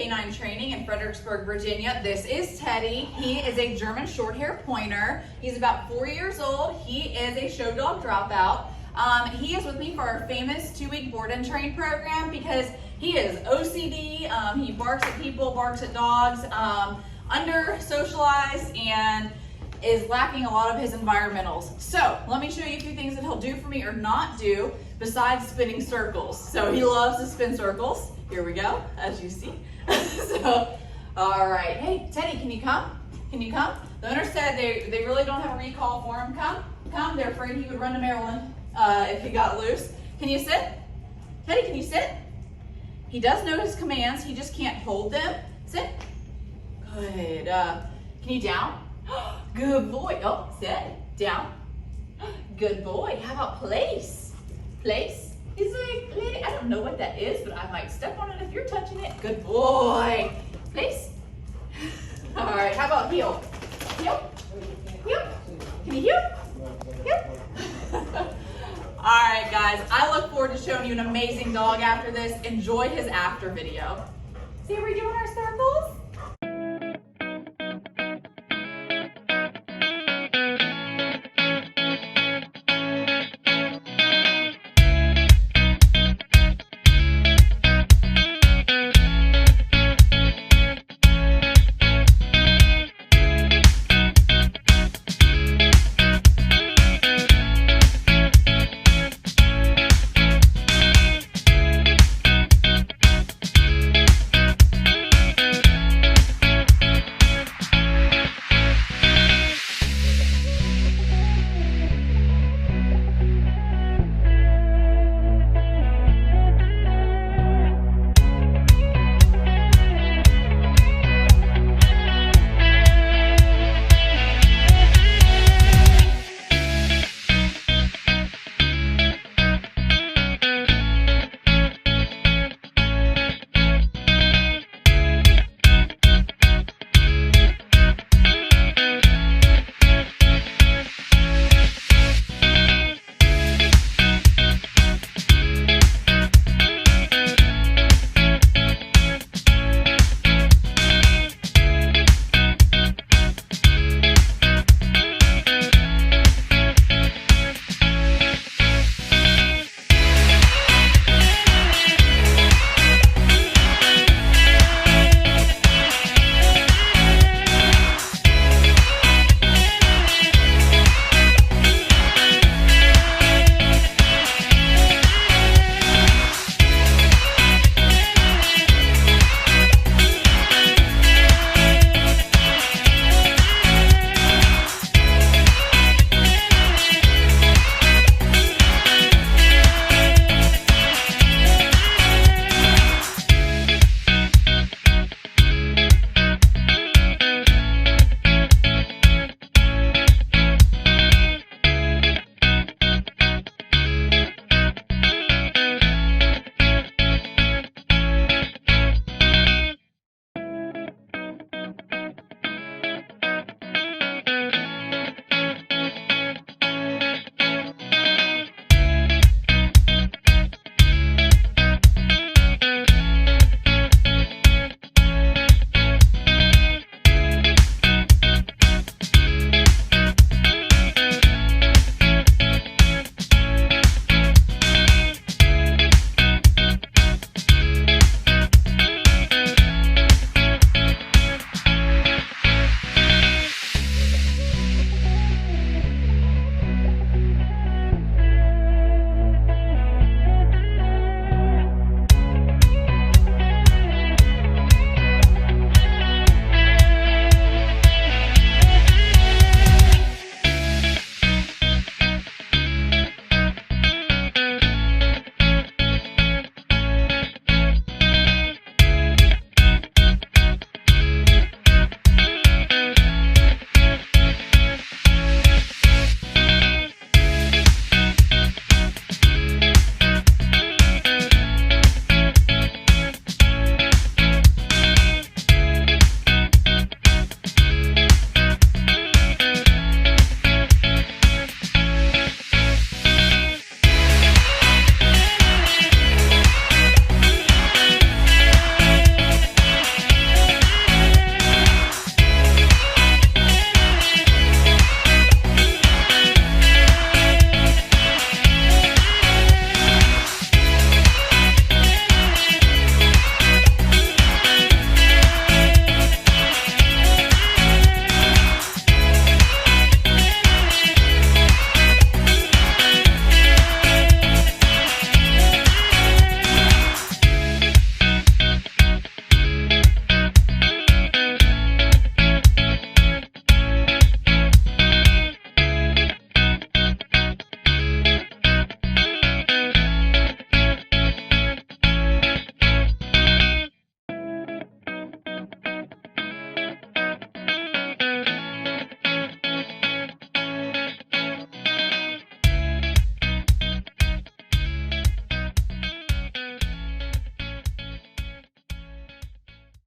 Canine Training in Fredericksburg, Virginia. This is Teddy. He is a German Shorthair Pointer. He's about 4 years old. He is a show dog dropout. He is with me for our famous 2-week board and train program because he is OCD. He barks at people, barks at dogs, under socialized, and is lacking a lot of his environmentals. So let me show you a few things that he'll do for me or not do besides spinning circles. So he loves to spin circles. Here we go, as you see. So, all right. Hey, Teddy, can you come? Can you come? The owner said they really don't have a recall for him. Come. They're afraid he would run to Maryland if he got loose. Can you sit? Teddy, can you sit? He does know his commands. He just can't hold them. Sit. Good. Can you down? Good boy. Oh, sit. Down. Good boy. How about place? Place? He's like, lady, I don't know what that is, but I might step on it if you're touching it. Good boy. Place? All right, how about heel? Heel? Heel? Can you heel? Heel? All right, guys, I look forward to showing you an amazing dog after this. Enjoy his after video. See, are we doing our circles?